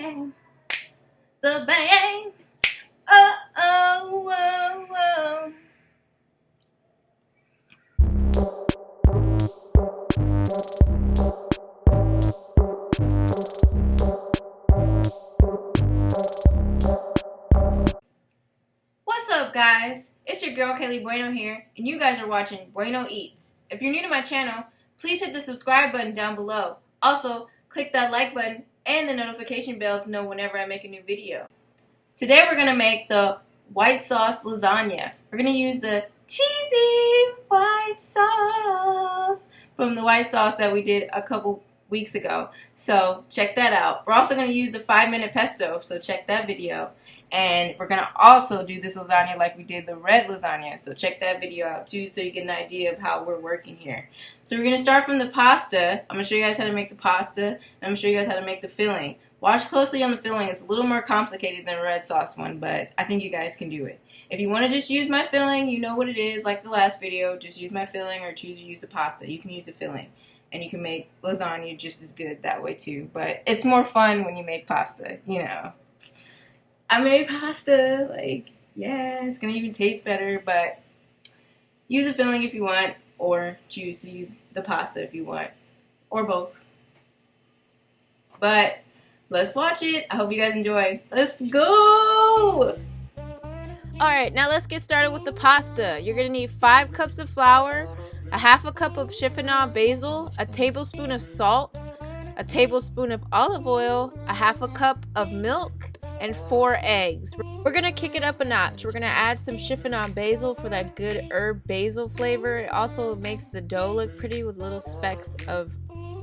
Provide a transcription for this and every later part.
bang, the bang. Oh, oh, oh, oh. What's up, guys? It's your girl Kaylee Bueno here, and you guys are watching Bueno Eats. If you're new to my channel, please hit the subscribe button down below. Also, click that like button and the notification bell to know whenever I make a new video. Today we're going to make the white sauce lasagna. We're going to use the cheesy white sauce from the white sauce that we did a couple weeks ago. So check that out. We're also going to use the 5-minute pesto, so check that video. And we're going to also do this lasagna like we did the red lasagna. So check that video out too so you get an idea of how we're working here. So we're going to start from the pasta. I'm going to show you guys how to make the pasta. And I'm going to show you guys how to make the filling. Watch closely on the filling. It's a little more complicated than the red sauce one, but I think you guys can do it. If you want to just use my filling, you know what it is, like the last video. Just use my filling or choose to use the pasta. You can use the filling. And you can make lasagna just as good that way too. But it's more fun when you make pasta, you know. I made pasta, like, yeah, it's going to even taste better, but use a filling if you want, or choose to use the pasta if you want, or both. But let's watch it. I hope you guys enjoy. Let's go! Alright, now let's get started with the pasta. You're going to need 5 cups of flour, a half a cup of chiffonade basil, a tablespoon of salt, a tablespoon of olive oil, a half a cup of milk, and 4 eggs. We're gonna kick it up a notch. We're gonna add some chiffonade basil for that good herb basil flavor. It also makes the dough look pretty with little specks of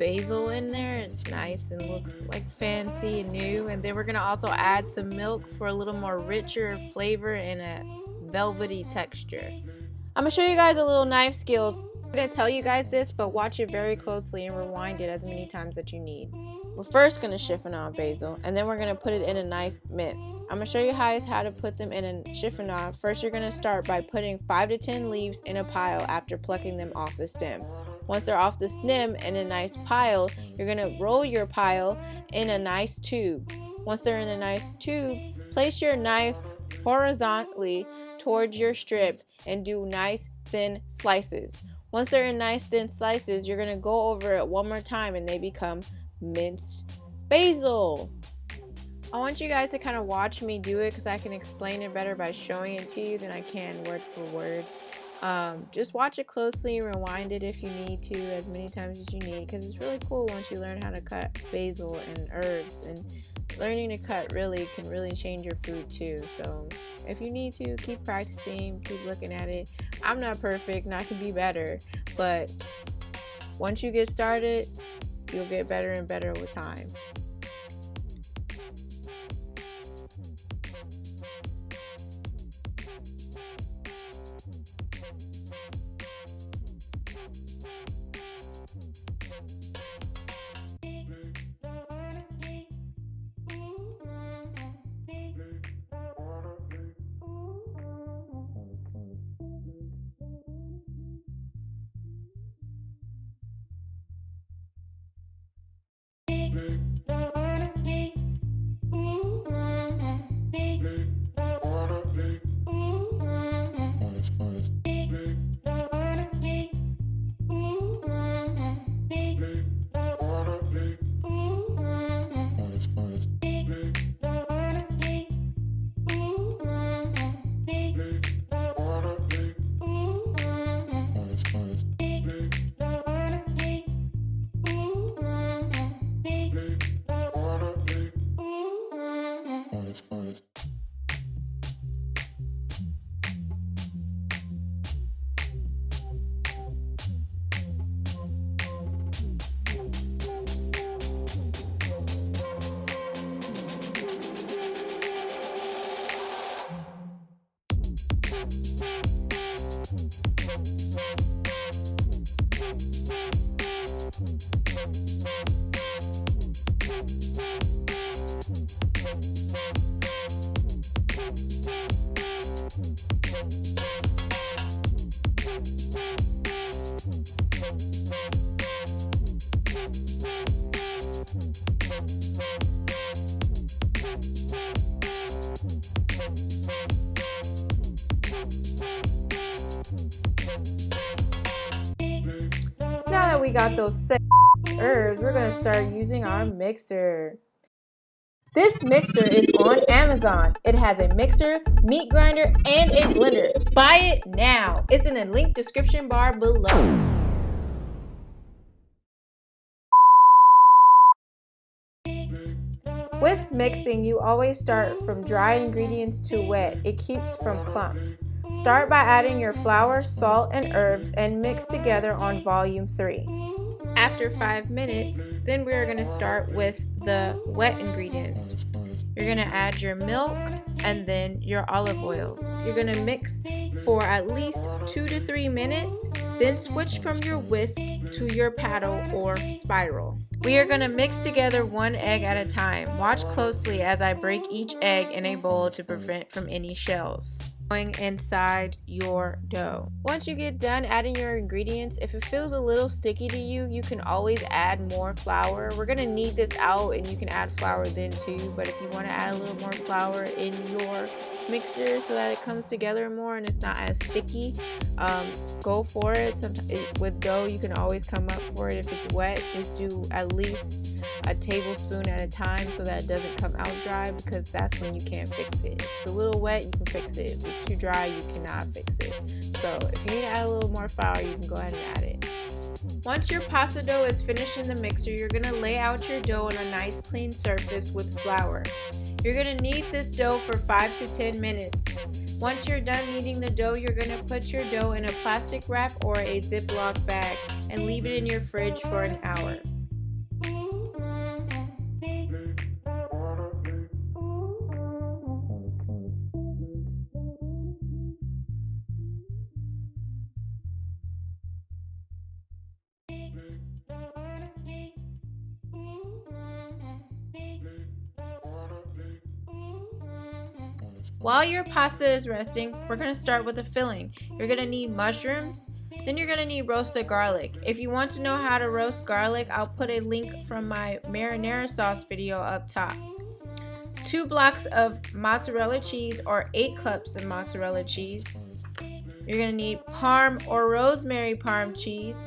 basil in there. It's nice and looks like fancy and new. And then we're gonna also add some milk for a little more richer flavor and a velvety texture. I'm gonna show you guys a little knife skills. I'm gonna tell you guys this, but watch it very closely and rewind it as many times as you need. We're first going to chiffonade basil, and then we're going to put it in a nice mince. I'm going to show you guys how to put them in a chiffonade. First, you're going to start by putting 5 to 10 leaves in a pile after plucking them off the stem. Once they're off the stem in a nice pile, you're going to roll your pile in a nice tube. Once they're in a nice tube, place your knife horizontally towards your strip and do nice thin slices. Once they're in nice thin slices, you're going to go over it one more time and they become minced basil. I want you guys to kind of watch me do it because I can explain it better by showing it to you than I can word for word. Just watch it closely, rewind it if you need to as many times as you need, because it's really cool once you learn how to cut basil and herbs, and learning to cut can really change your food too. So if you need to, keep practicing, keep looking at it. I'm not perfect and I can be better, but once you get started, you'll get better and better with time. we got those herbs, we're gonna start using our mixer. This mixer is on Amazon. It has a mixer, meat grinder, and a blender. Buy it now. It's in the link description bar below. With mixing, you always start from dry ingredients to wet. It keeps from clumps. Start by adding your flour, salt, and herbs and mix together on volume 3. After 5 minutes, then we're going to start with the wet ingredients. You're going to add your milk and then your olive oil. You're going to mix for at least 2 to 3 minutes, then switch from your whisk to your paddle or spiral. We are going to mix together 1 egg at a time. Watch closely as I break each egg in a bowl to prevent from any shells going inside your dough. Once you get done adding your ingredients, if it feels a little sticky to you, you can always add more flour. We're gonna knead this out and you can add flour then too, but if you want to add a little more flour in your mixer so that it comes together more and it's not as sticky, go for it. Sometimes with dough you can always come up for it. If it's wet, just do at least a tablespoon at a time so that it doesn't come out dry, because that's when you can't fix it. If it's a little wet, you can fix it. If it's too dry, you cannot fix it. So if you need to add a little more flour, you can go ahead and add it. Once your pasta dough is finished in the mixer, you're going to lay out your dough on a nice clean surface with flour. You're going to knead this dough for 5 to 10 minutes. Once you're done kneading the dough, you're going to put your dough in a plastic wrap or a Ziploc bag and leave it in your fridge for an hour. While your pasta is resting, we're going to start with the filling. You're going to need mushrooms, then you're going to need roasted garlic. If you want to know how to roast garlic, I'll put a link from my marinara sauce video up top. 2 blocks of mozzarella cheese or 8 cups of mozzarella cheese. You're going to need Parm or Rosemary Parm cheese.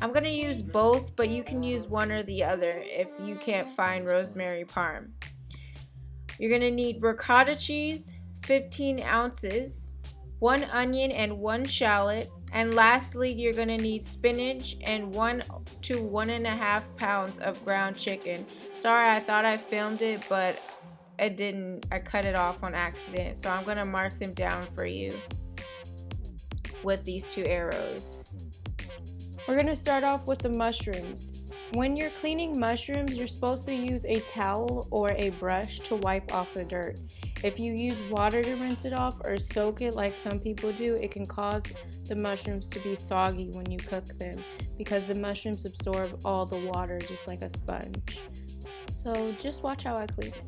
I'm going to use both, but you can use one or the other if you can't find Rosemary Parm. You're going to need ricotta cheese, 15 ounces, 1 onion and 1 shallot, and lastly you're going to need spinach and 1 to 1.5 pounds of ground chicken. Sorry, I thought I filmed it, but I didn't. I cut it off on accident, so I'm going to mark them down for you with these 2 arrows. We're going to start off with the mushrooms. When you're cleaning mushrooms, you're supposed to use a towel or a brush to wipe off the dirt. If you use water to rinse it off or soak it like some people do, it can cause the mushrooms to be soggy when you cook them, because the mushrooms absorb all the water just like a sponge. So just watch how I clean it.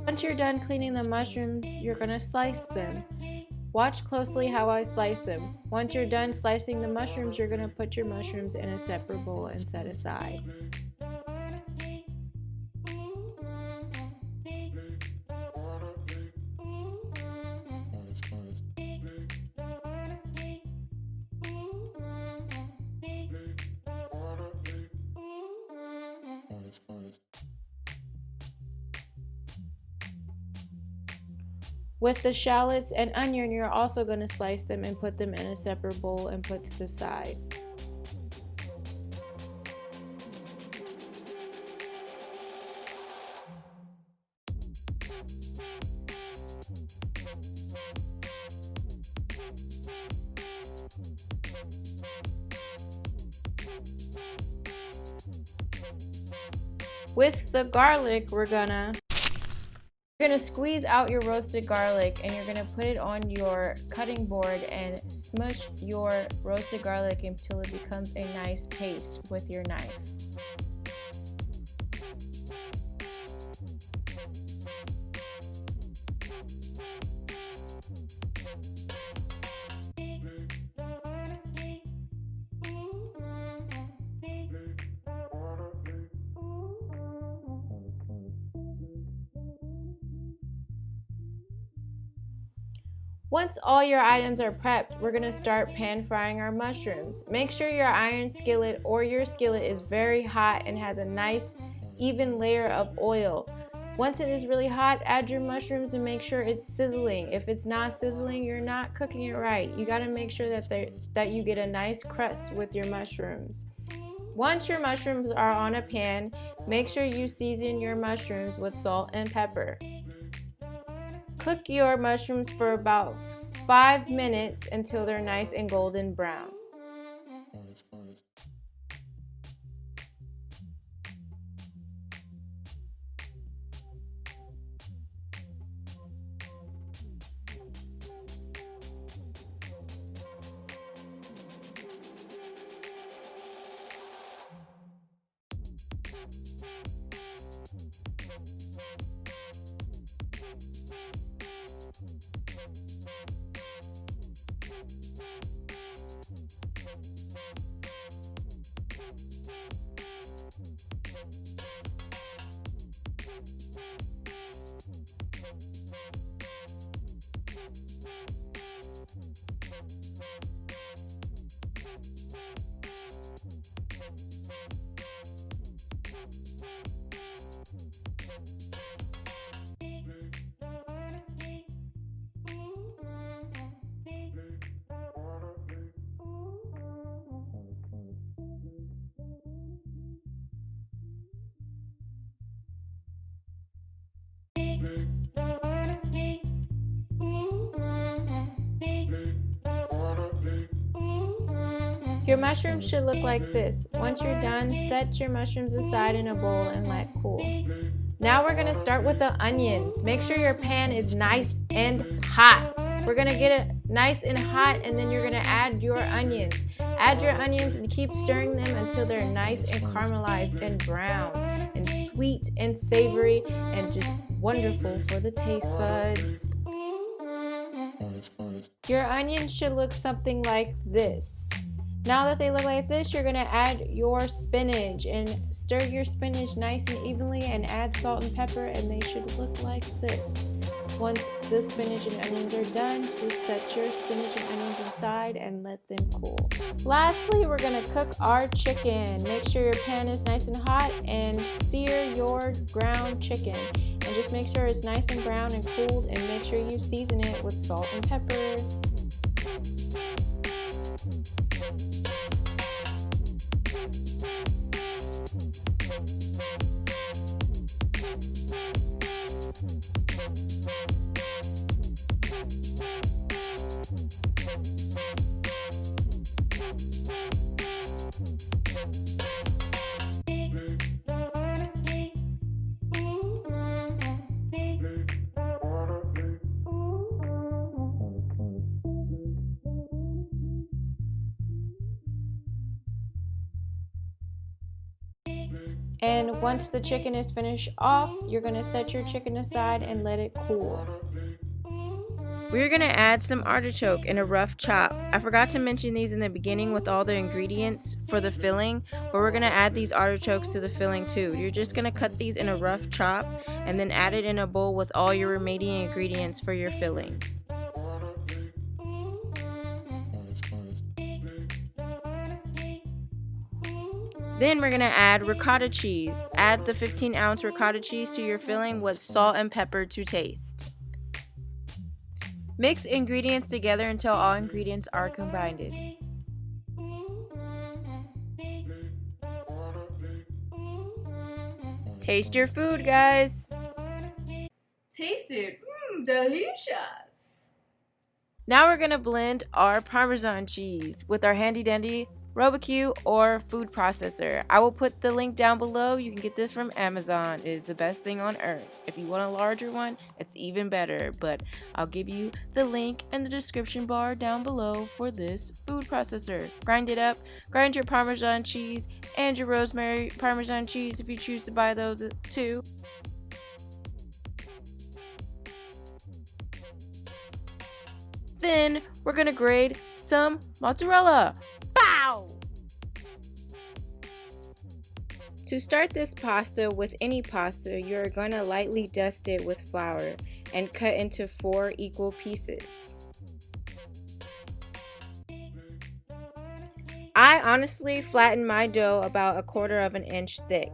Once you're done cleaning the mushrooms, you're going to slice them. Watch closely how I slice them. Once you're done slicing the mushrooms, you're going to put your mushrooms in a separate bowl and set aside. With the shallots and onion, you're also going to slice them and put them in a separate bowl and put to the side. With the garlic, we're gonna squeeze out your roasted garlic and you're gonna put it on your cutting board and smush your roasted garlic until it becomes a nice paste with your knife. Once all your items are prepped, we're going to start pan frying our mushrooms. Make sure your iron skillet or your skillet is very hot and has a nice even layer of oil. Once it is really hot, add your mushrooms and make sure it's sizzling. If it's not sizzling, you're not cooking it right. You got to make sure that you get a nice crust with your mushrooms. Once your mushrooms are on a pan, make sure you season your mushrooms with salt and pepper. Cook your mushrooms for about 5 minutes until they're nice and golden brown. Your mushrooms should look like this. Once you're done, set your mushrooms aside in a bowl and let cool. Now we're going to start with the onions. Make sure your pan is nice and hot. We're going to get it nice and hot, and then you're going to add your onions. Add your onions and keep stirring them until they're nice and caramelized and brown and sweet and savory and just wonderful for the taste buds. Your onions should look something like this. Now that they look like this, you're going to add your spinach and stir your spinach nice and evenly and add salt and pepper, and they should look like this. Once the spinach and onions are done, just set your spinach and onions aside and let them cool. Lastly, we're going to cook our chicken. Make sure your pan is nice and hot and sear your ground chicken. And just make sure it's nice and brown and cooled, and make sure you season it with salt and pepper. And once the chicken is finished off, you're going to set your chicken aside and let it cool. We're going to add some artichoke in a rough chop. I forgot to mention these in the beginning with all the ingredients for the filling, but we're going to add these artichokes to the filling too. You're just going to cut these in a rough chop and then add it in a bowl with all your remaining ingredients for your filling. Then we're going to add ricotta cheese. Add the 15-ounce ricotta cheese to your filling with salt and pepper to taste. Mix ingredients together until all ingredients are combined. Taste your food, guys. Taste it. Delicious. Now we're going to blend our Parmesan cheese with our handy dandy barbecue or food processor. I will put the link down below. You can get this from Amazon. It's the best thing on earth. If you want a larger one, it's even better, but I'll give you the link in the description bar down below for this food processor. Grind it up. Grind your Parmesan cheese and your Rosemary Parmesan cheese if you choose to buy those too. Then we're gonna grate some mozzarella. Pow! To start this pasta with any pasta, you're going to lightly dust it with flour and cut into 4 equal pieces. I honestly flattened my dough about 1/4 of an inch thick.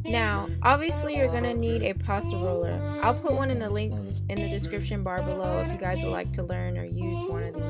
Now, obviously you're gonna need a pasta roller. I'll put one in the link in the description bar below if you guys would like to learn or use one of these.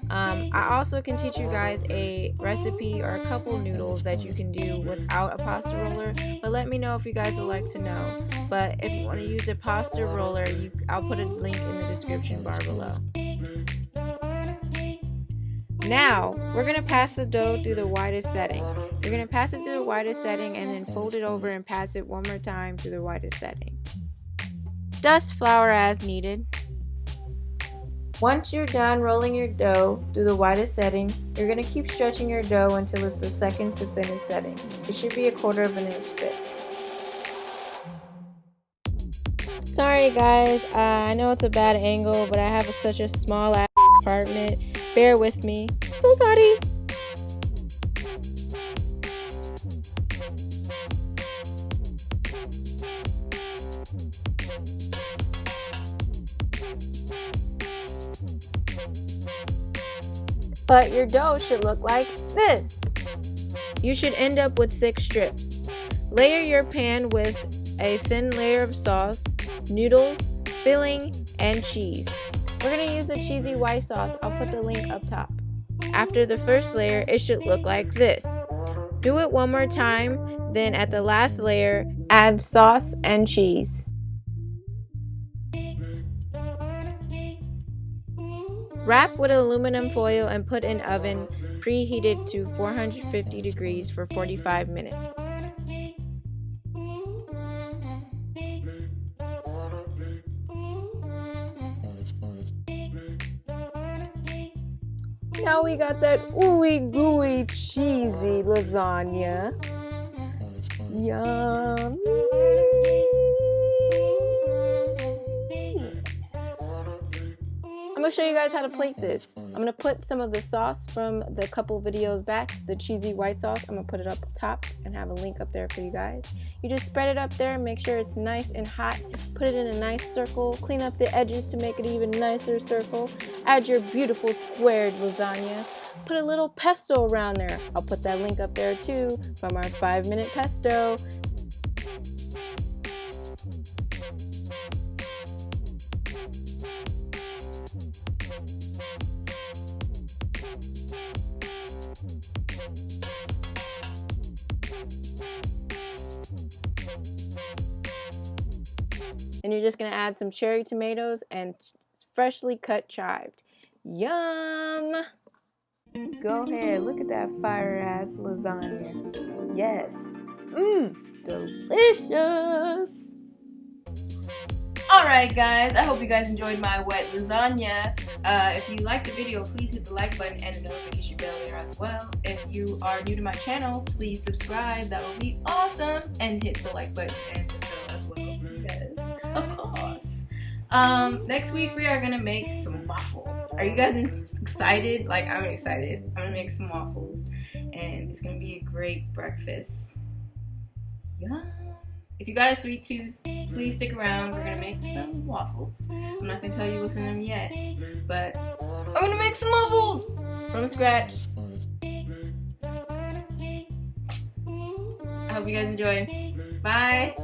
I also can teach you guys a recipe or a couple noodles that you can do without a pasta roller, but let me know if you guys would like to know. But if you want to use a pasta roller, I'll put a link in the description bar below. Now, we're going to pass the dough through the widest setting. You're going to pass it through the widest setting and then fold it over and pass it one more time through the widest setting. Dust flour as needed. Once you're done rolling your dough through the widest setting, you're going to keep stretching your dough until it's the second to thinnest setting. It should be 1/4 of an inch thick. Sorry guys, I know it's a bad angle, but I have such a small ass apartment. Bear with me. So sorry. But your dough should look like this. You should end up with 6 strips. Layer your pan with a thin layer of sauce, noodles, filling, and cheese. We're going to use the cheesy white sauce. I'll put the link up top. After the first layer, it should look like this. Do it one more time, then at the last layer, add sauce and cheese. Wrap with aluminum foil and put in oven preheated to 450 degrees for 45 minutes. Now we got that ooey gooey cheesy lasagna. Yum. I'm gonna show you guys how to plate this. I'm gonna put some of the sauce from the couple videos back, the cheesy white sauce. I'm gonna put it up top and have a link up there for you guys. You just spread it up there and make sure it's nice and hot. Put it in a nice circle. Clean up the edges to make it even nicer circle. Add your beautiful squared lasagna. Put a little pesto around there. I'll put that link up there too from our 5-minute pesto. And you're just going to add some cherry tomatoes and freshly cut chives. Yum! Go ahead, look at that fire ass lasagna. Yes. Delicious! Alright guys, I hope you guys enjoyed my wet lasagna. If you liked the video, please hit the like button and the notification bell there as well. If you are new to my channel, please subscribe. That would be awesome. And hit the like button and the bell as well, because of course. Next week we are gonna make some waffles. Are you guys excited? Like, I'm excited. I'm gonna make some waffles and it's gonna be a great breakfast. Yum! If you got a sweet tooth, please stick around. We're gonna make some waffles. I'm not gonna tell you what's in them yet, but I'm gonna make some waffles from scratch. I hope you guys enjoy. Bye!